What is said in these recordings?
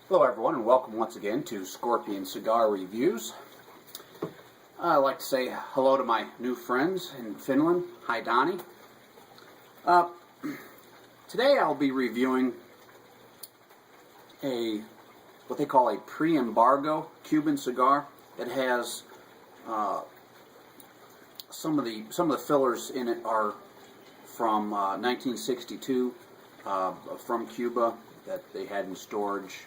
Hello everyone, and welcome once again to Scorpion Cigar Reviews. I'd like to say hello to my new friends in Finland. Hi Donnie. Today I'll be reviewing what they call a pre-embargo Cuban cigar. It has some of the fillers in it are from 1962 from Cuba that they had in storage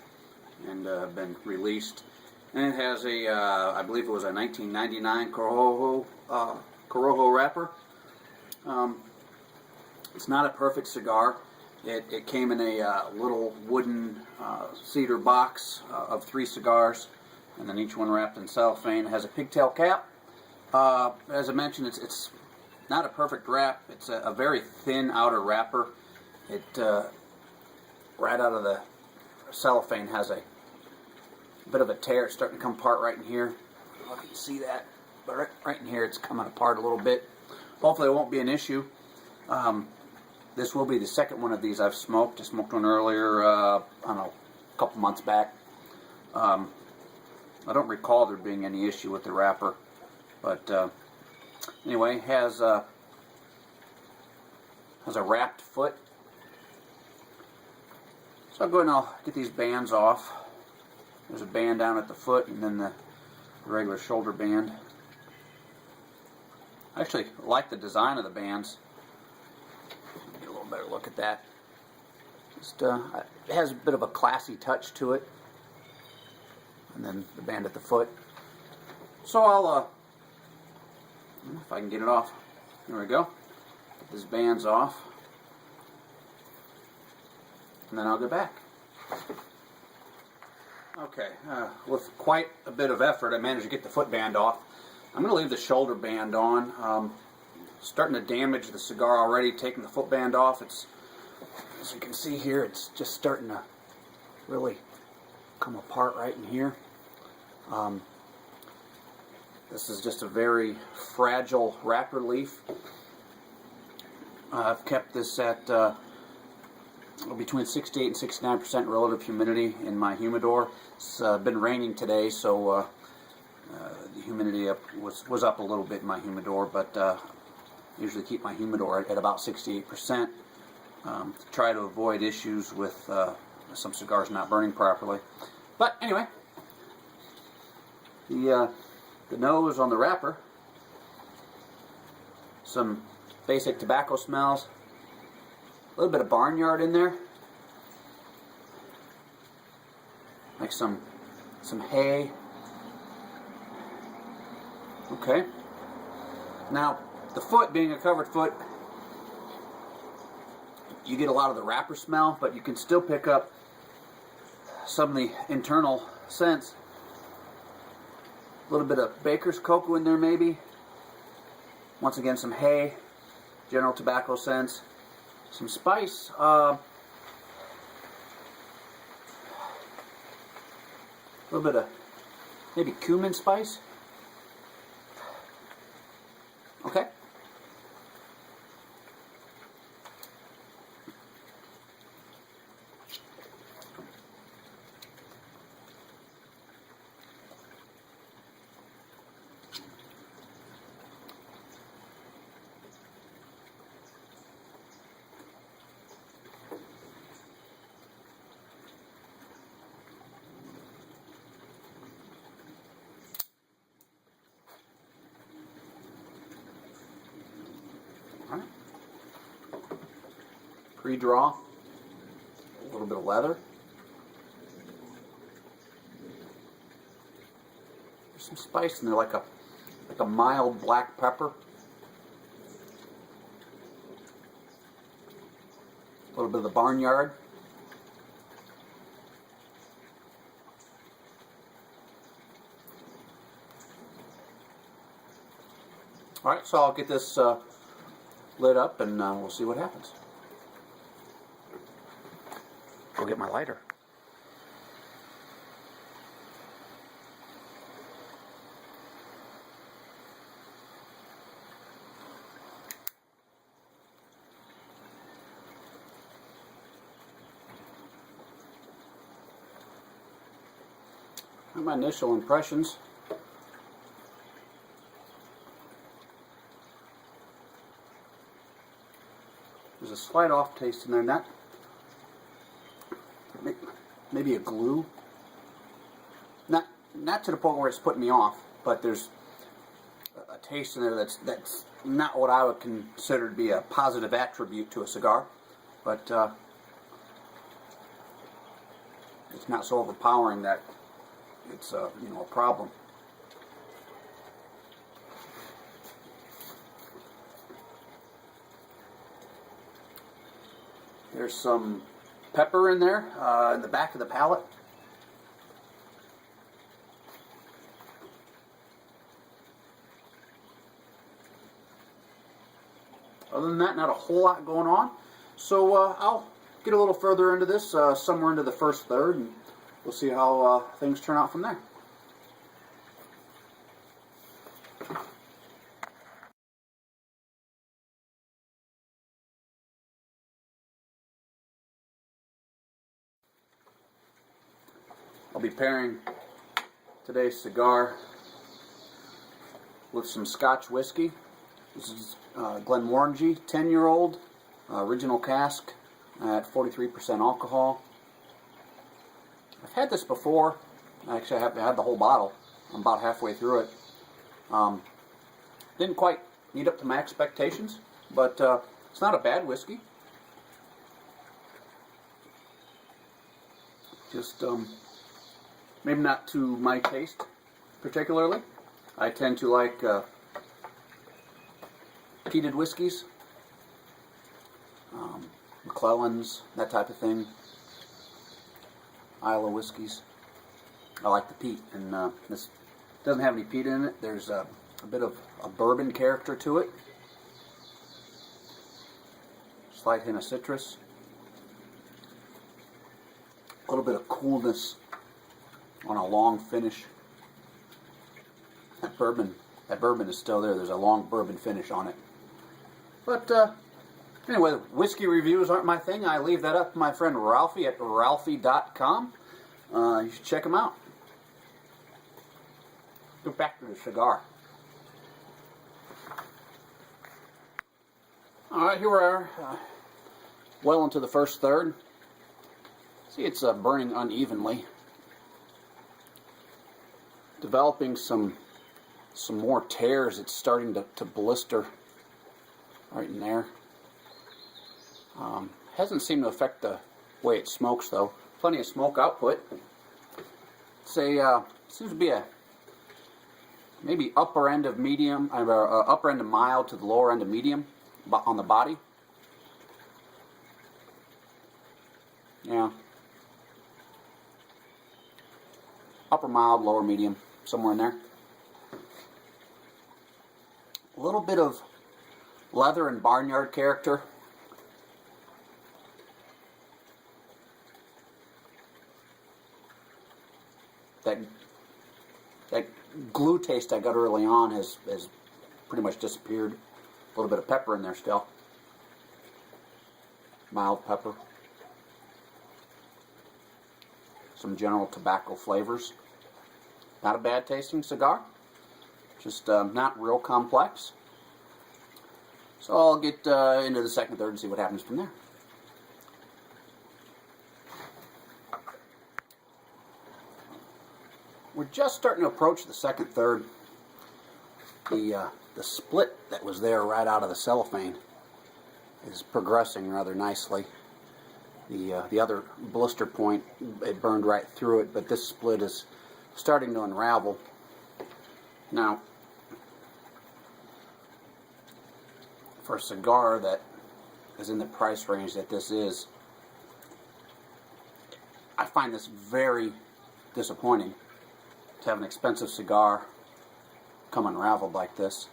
and have been released. And it has I believe it was a 1999 Corojo wrapper. It's not a perfect cigar. It came in a little wooden cedar box of 3 cigars, and then each one wrapped in cellophane. It has a pigtail cap. As I mentioned, it's not a perfect wrap. It's a very thin outer wrapper. It right out of the cellophane has a bit of a tear. It's starting to come apart right in here. I don't know if you can see that, but right in here it's coming apart a little bit. Hopefully it won't be an issue. This will be the second one of these I've smoked. I smoked one earlier, I don't know, a couple months back. I don't recall there being any issue with the wrapper, but anyway, has a wrapped foot. So I'll go ahead and I'll get these bands off. There's a band down at the foot and then the regular shoulder band. I actually like the design of the bands. Get a little better look at that. Just it has a bit of a classy touch to it. And then the band at the foot. So I'll if I can get it off. There we go. Get these bands off. And then I'll go back. Okay, with quite a bit of effort I managed to get the foot band off. I'm going to leave the shoulder band on. Starting to damage the cigar already, taking the foot band off. It's, as you can see here, it's just starting to really come apart right in here. This is just a very fragile wrapper leaf. I've kept this at between 68 and 69% relative humidity in my humidor. It's been raining today, so the humidity was up a little bit in my humidor, but usually keep my humidor at about 68% to try to avoid issues with some cigars not burning properly. But anyway, the nose on the wrapper, some basic tobacco smells. A little bit of barnyard in there, like some hay. Okay. Now, the foot being a covered foot, you get a lot of the wrapper smell, but you can still pick up some of the internal scents. A little bit of baker's cocoa in there, maybe. Once again, some hay, general tobacco scents. Some spice, a little bit of maybe cumin spice. Okay. Pre-draw, a little bit of leather. There's some spice in there, like a mild black pepper. A little bit of the barnyard. All right, so I'll get this lit up and we'll see what happens. Go get my lighter. my initial impressions. There's a slight off taste in there, not maybe a glue. Not to the point where it's putting me off, but there's a taste in there that's not what I would consider to be a positive attribute to a cigar, but it's not so overpowering that it's a problem. There's some pepper in there in the back of the palate. Other than that, not a whole lot going on. So I'll get a little further into this, somewhere into the first third, and we'll see how things turn out from there. I'll be pairing today's cigar with some Scotch whiskey. This is Glenmorangie, 10-year-old, original cask at 43% alcohol. I've had this before. Actually, I have had the whole bottle. I'm about halfway through it. Didn't quite meet up to my expectations, but it's not a bad whiskey. Just maybe not to my taste particularly. I tend to like peated whiskeys, McClellan's, that type of thing, Isla whiskeys. I like the peat, and this doesn't have any peat in it. There's a bit of a bourbon character to it, slight hint of citrus, a little bit of coolness on a long finish. That bourbon is still there. There's a long bourbon finish on it. But anyway, whiskey reviews aren't my thing. I leave that up to my friend Ralphie at ralphie.com. You should check him out. Go back to the cigar. Alright, here we are. Well into the first third. See, it's burning unevenly. Developing some more tears. It's starting to blister right in there. Hasn't seemed to affect the way it smokes though. Plenty of smoke output. It's seems to be a maybe upper end of medium, upper end of mild to the lower end of medium on the body. Yeah. Upper mild, lower medium, somewhere in there. A little bit of leather and barnyard character. That glue taste I got early on has pretty much disappeared. A little bit of pepper in there still. Mild pepper. Some general tobacco flavors. Not a bad tasting cigar. Just not real complex. So I'll get into the second, third and see what happens from there. We're just starting to approach the second, third. The split that was there right out of the cellophane is progressing rather nicely. The other blister point, it burned right through it, but this split is starting to unravel. Now, for a cigar that is in the price range that this is, I find this very disappointing to have an expensive cigar come unraveled like this.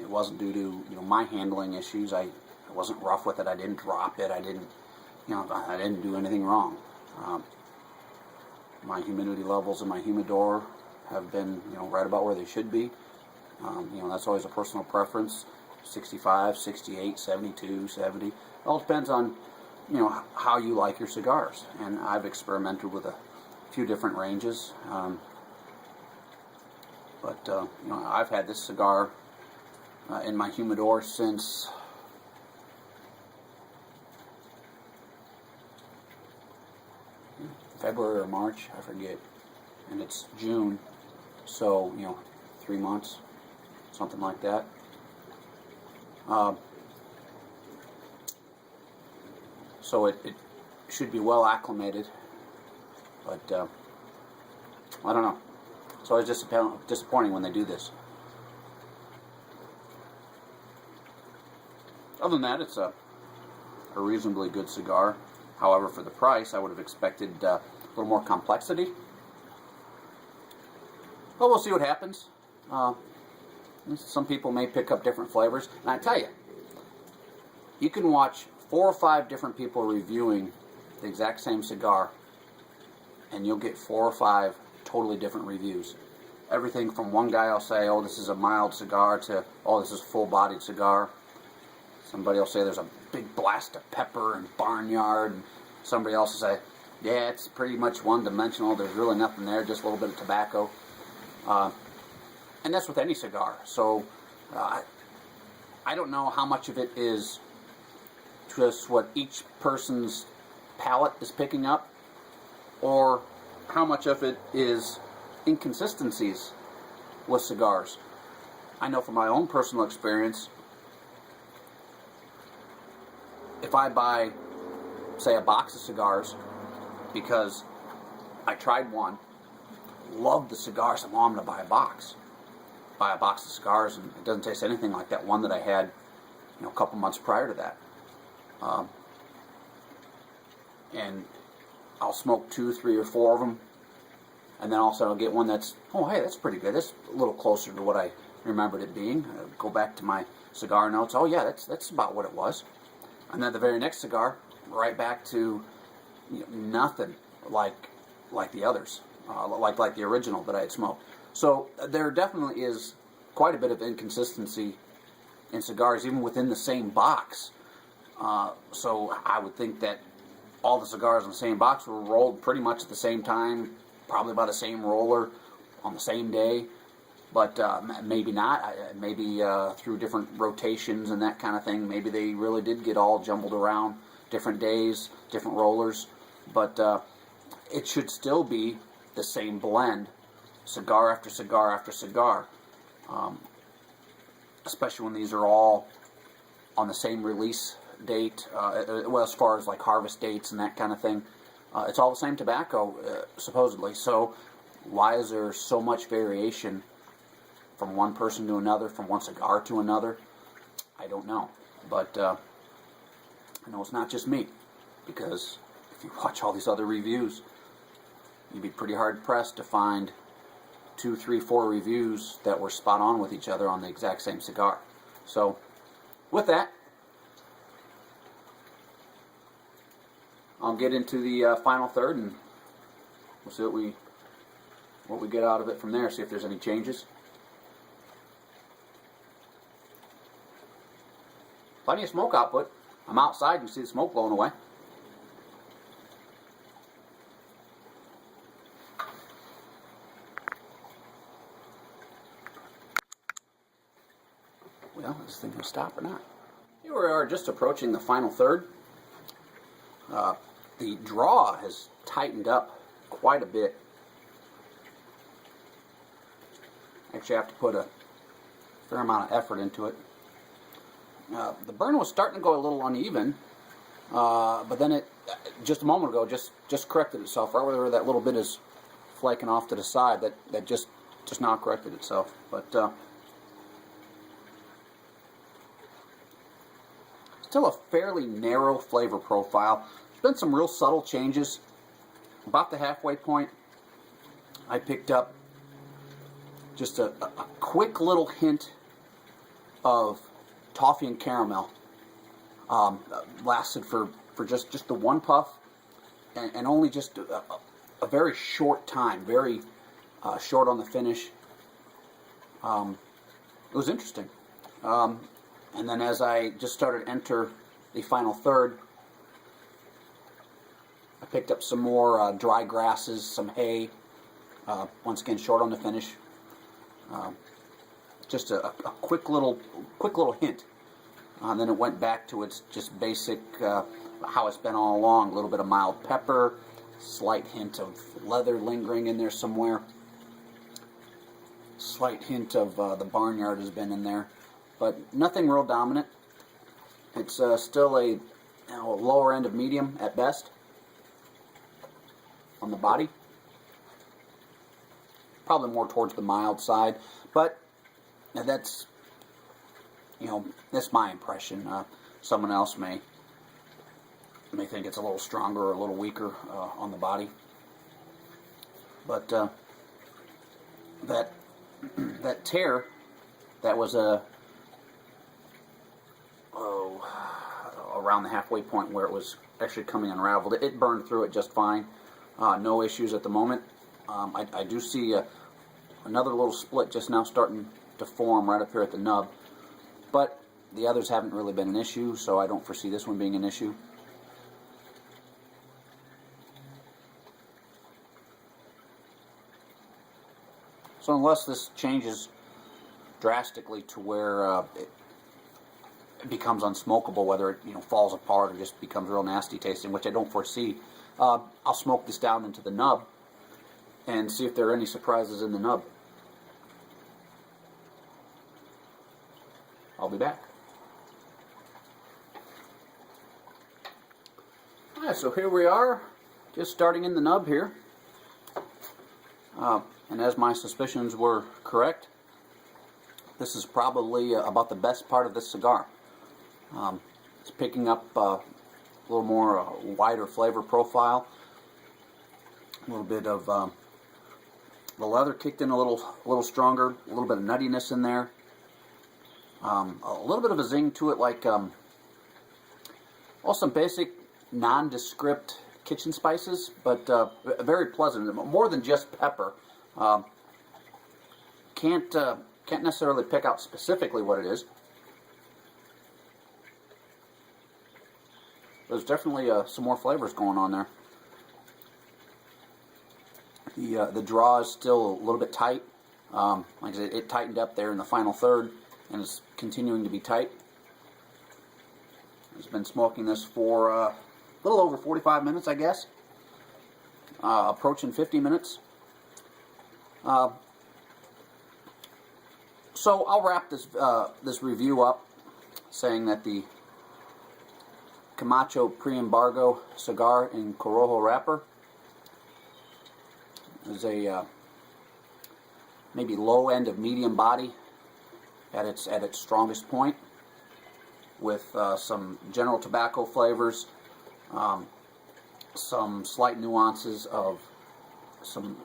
It wasn't due to my handling issues. I wasn't rough with it. I didn't drop it. I didn't do anything wrong. My humidity levels in my humidor have been right about where they should be. That's always a personal preference. 65, 68, 72, 70. It all depends on how you like your cigars. And I've experimented with a few different ranges. But you know, I've had this cigar in my humidor since February or March, I forget, and it's June, so you know, 3 months, something like that. So it should be well acclimated, but I don't know. It's always disappointing when they do this. Other than that, it's a reasonably good cigar. However, for the price, I would have expected a little more complexity. But we'll see what happens. Some people may pick up different flavors. And I tell you, you can watch 4 or 5 different people reviewing the exact same cigar, and you'll get 4 or 5 totally different reviews. Everything from one guy will say, oh, this is a mild cigar, to, oh, this is a full-bodied cigar. Somebody will say there's a big blast of pepper and barnyard, and somebody else will say, yeah, it's pretty much one-dimensional, there's really nothing there, just a little bit of tobacco. And that's with any cigar. So I don't know how much of it is just what each person's palate is picking up, or how much of it is inconsistencies with cigars. I know from my own personal experience, if I buy, say, a box of cigars because I tried one, loved the cigar, so I'm going to buy a box. Buy a box of cigars, and it doesn't taste anything like that one that I had, you know, a couple months prior to that. And I'll smoke 2, 3, or 4 of them, and then also I'll get one that's, oh, hey, that's pretty good. That's a little closer to what I remembered it being. Go back to my cigar notes. Oh, yeah, that's about what it was. And then the very next cigar, right back to, you know, nothing like the others, like the original that I had smoked. So there definitely is quite a bit of inconsistency in cigars, even within the same box. So I would think that all the cigars in the same box were rolled pretty much at the same time, probably by the same roller on the same day, but maybe not. Maybe through different rotations and that kind of thing, maybe they really did get all jumbled around, different days, different rollers, but it should still be the same blend, cigar after cigar after cigar, especially when these are all on the same release date, well, as far as like harvest dates and that kind of thing. It's all the same tobacco, supposedly, so why is there so much variation from one person to another, from one cigar to another? I don't know, but I know it's not just me, because if you watch all these other reviews, you'd be pretty hard pressed to find 2, 3, 4 reviews that were spot on with each other on the exact same cigar. So with that, I'll get into the final third, and we'll see what we get out of it from there, see if there's any changes. Plenty of smoke output. I'm outside, you see the smoke blowing away. Well, is this thing going to stop or not? Here we are, just approaching the final third. The draw has tightened up quite a bit. Actually, I have to put a fair amount of effort into it. The burn was starting to go a little uneven, but then it, just a moment ago, just corrected itself. Right where that little bit is flaking off to the side, that just now corrected itself. But still a fairly narrow flavor profile. There's been some real subtle changes. About the halfway point, I picked up just a quick little hint of toffee and caramel. Lasted for just the one puff, and only just a very short time, very short on the finish. It was interesting. And then as I just started to enter the final third, I picked up some more dry grasses, some hay. Once again, short on the finish. Just a quick little hint. Then it went back to its just basic, how it's been all along. A little bit of mild pepper, slight hint of leather lingering in there somewhere. Slight hint of the barnyard has been in there, but nothing real dominant. It's still a lower end of medium at best on the body. Probably more towards the mild side, but that's that's my impression. Someone else may think it's a little stronger or a little weaker on the body, but that tear that was around the halfway point where it was actually coming unraveled, it burned through it just fine. No issues at the moment. I do see another little split just now starting to form right up here at the nub, but the others haven't really been an issue, so I don't foresee this one being an issue. So unless this changes drastically to where it becomes unsmokable, whether it falls apart or just becomes real nasty tasting, which I don't foresee, I'll smoke this down into the nub and see if there are any surprises in the nub. I'll be back. Alright, so here we are, just starting in the nub here. And as my suspicions were correct, this is probably about the best part of this cigar. It's picking up a little more wider flavor profile. A little bit of the leather kicked in a little stronger. A little bit of nuttiness in there. A little bit of a zing to it, like some basic nondescript kitchen spices, but very pleasant. More than just pepper. Can't necessarily pick out specifically what it is. There's definitely some more flavors going on there. The draw is still a little bit tight. Like I said, it tightened up there in the final third, and it's continuing to be tight. I've been smoking this for a little over 45 minutes, I guess. Approaching 50 minutes. So I'll wrap this review up saying that the Camacho Pre-Embargo Cigar in Corojo wrapper is a maybe low end of medium body at its strongest point, with some general tobacco flavors, some slight nuances of some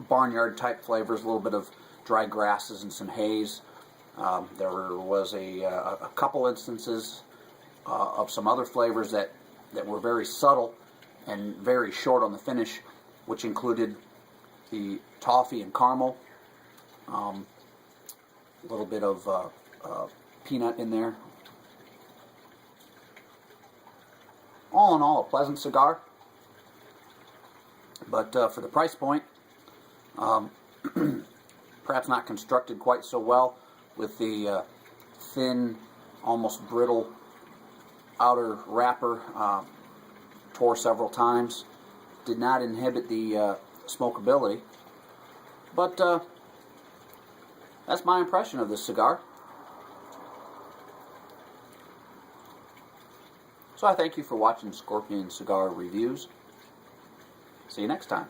barnyard type flavors, a little bit of dry grasses and some haze. There was a couple instances of some other flavors that were very subtle and very short on the finish, which included the toffee and caramel, a little bit of peanut in there. All in all, a pleasant cigar, but for the price point, perhaps not constructed quite so well, with the thin, almost brittle outer wrapper. Tore several times, did not inhibit the smokability, but that's my impression of this cigar. So I thank you for watching Scorpion Cigar Reviews. See you next time.